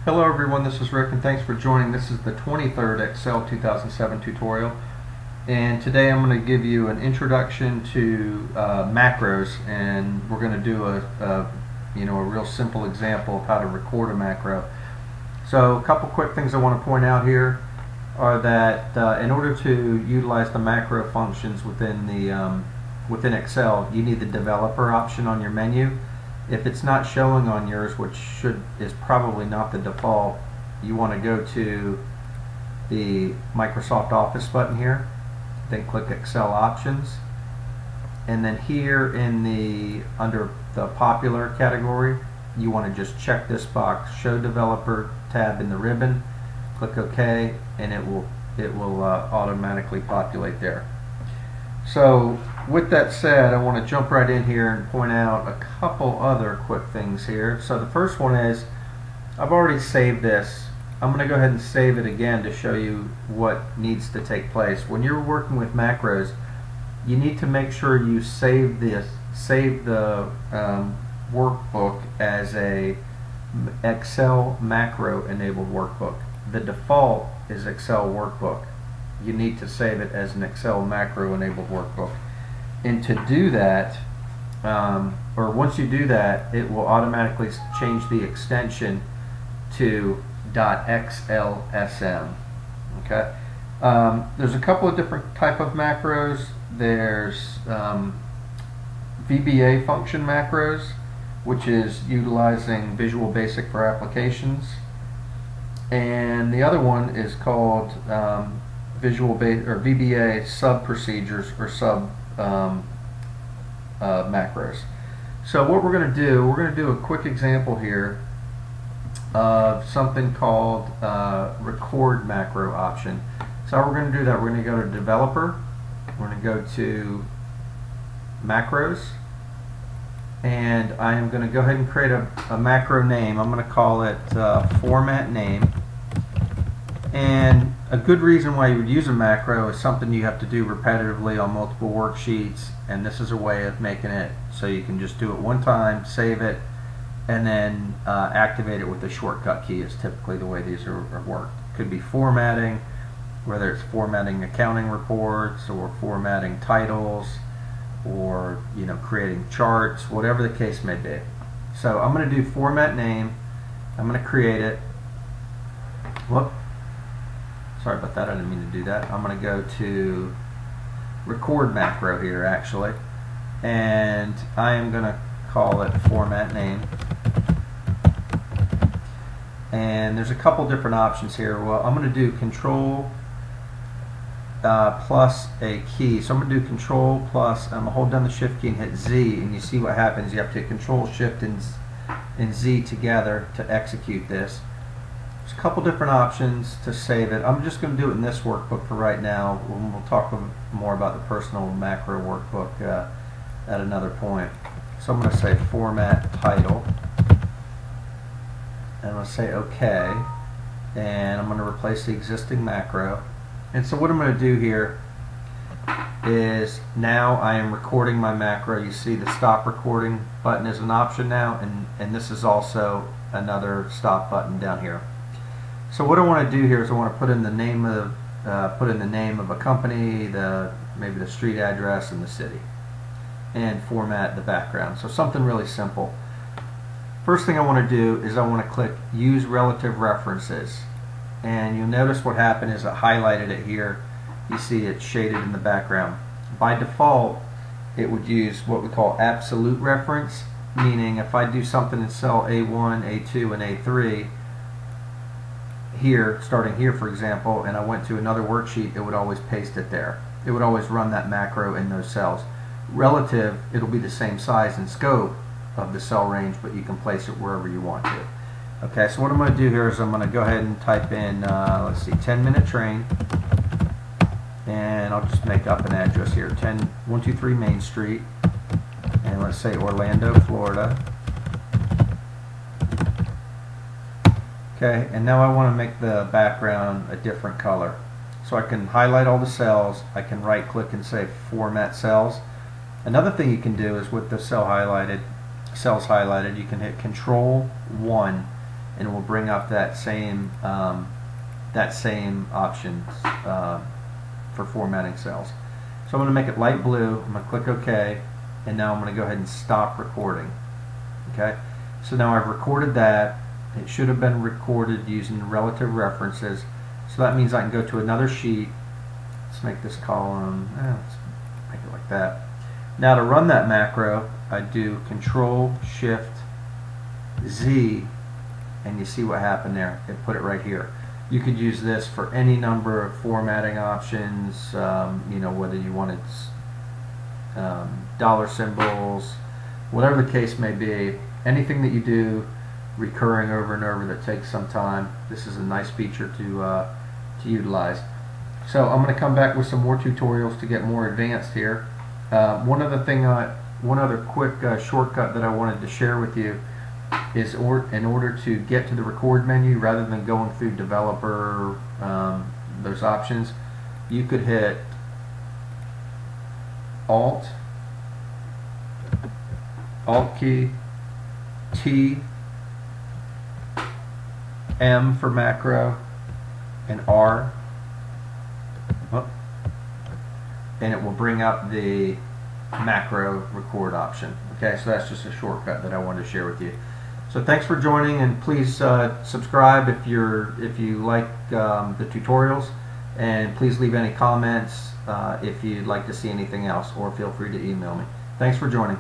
Hello everyone, this is Rick and thanks for joining. This is the 23rd Excel 2007 tutorial, and today I'm going to give you an introduction to macros, and we're going to do a real simple example of how to record a macro. So a couple quick things I want to point out here are that in order to utilize the macro functions within Excel, you need the developer option on your menu. If it's not showing on yours, which is probably not the default, you want to go to the Microsoft Office button here, then click Excel Options, and then here under the Popular category, you want to just check this box, Show Developer tab in the ribbon, click OK, and it will automatically populate there. So with that said, I want to jump right in here and point out a couple other quick things here. So the first one is, I've already saved this. I'm going to go ahead and save it again to show you what needs to take place. When you're working with macros, you need to make sure you save the workbook as a Excel macro enabled workbook. The default is Excel workbook. You need to save it as an Excel macro enabled workbook. And to do that, or once you do that, it will automatically change the extension to .xlsm. Okay. There's a couple of different type of macros. There's VBA function macros, which is utilizing Visual Basic for applications, and the other one is called VBA sub procedures or sub macros. So what we're going to do a quick example here of something called record macro option. So how we're going to do that, we're going to go to developer, we're going to go to macros, and I am going to go ahead and create a macro name. I'm going to call it format name. And a good reason why you would use a macro is something you have to do repetitively on multiple worksheets, and this is a way of making it so you can just do it one time, save it, and then activate it with a shortcut key is typically the way these are worked. Could be formatting, whether it's formatting accounting reports or formatting titles or creating charts, whatever the case may be. So I'm going to do format name. I'm going to create it. Whoop. Sorry about that, I didn't mean to do that. I'm going to go to record macro here actually, and I am going to call it format name. And there's a couple different options here. Well, I'm going to do control plus a key. So I'm going to do control plus, I'm going to hold down the shift key and hit Z, and you see what happens. You have to hit control shift and Z together to execute this. There's a couple different options to save it. I'm just going to do it in this workbook for right now. We'll talk more about the personal macro workbook at another point. So I'm going to say format title, and I'm going to say OK, and I'm going to replace the existing macro. And so what I'm going to do here is now I am recording my macro. You see the stop recording button is an option now, and this is also another stop button down here. So what I want to do here is I want to put in the name of a company, maybe the street address and the city, and format the background. So something really simple. First thing I want to do is I want to click Use Relative References, and you'll notice what happened is it highlighted it here. You see it shaded in the background. By default, it would use what we call absolute reference, meaning if I do something in cell A1, A2, and A3 here, starting here for example, and I went to another worksheet, it would always paste it there. It would always run that macro in those cells. Relative, it'll be the same size and scope of the cell range, but you can place it wherever you want to. Okay, so what I'm going to do here is I'm going to go ahead and type in, let's see, 10-minute train, and I'll just make up an address here, 123 Main Street, and let's say Orlando, Florida. Okay, and now I want to make the background a different color. So I can highlight all the cells, I can right click and say format cells. Another thing you can do is with the cells highlighted, you can hit Control 1 and it will bring up that same option for formatting cells. So I'm going to make it light blue. I'm going to click OK, and now I'm going to go ahead and stop recording. Okay, so now I've recorded that. It should have been recorded using relative references. So that means I can go to another sheet. Let's make this column, let's make it like that. Now to run that macro, I do Control Shift Z, and you see what happened there. It put it right here. You could use this for any number of formatting options, you know, whether you wanted dollar symbols, whatever the case may be. Anything that you do recurring over and over that takes some time, this is a nice feature to utilize. So I'm going to come back with some more tutorials to get more advanced here. One other quick shortcut that I wanted to share with you is in order to get to the record menu, rather than going through developer, those options, you could hit Alt key, T, M for macro, and R, and it will bring up the macro record option. Okay, so that's just a shortcut that I wanted to share with you. So thanks for joining, and please subscribe if you like the tutorials, and please leave any comments if you'd like to see anything else, or feel free to email me. Thanks for joining.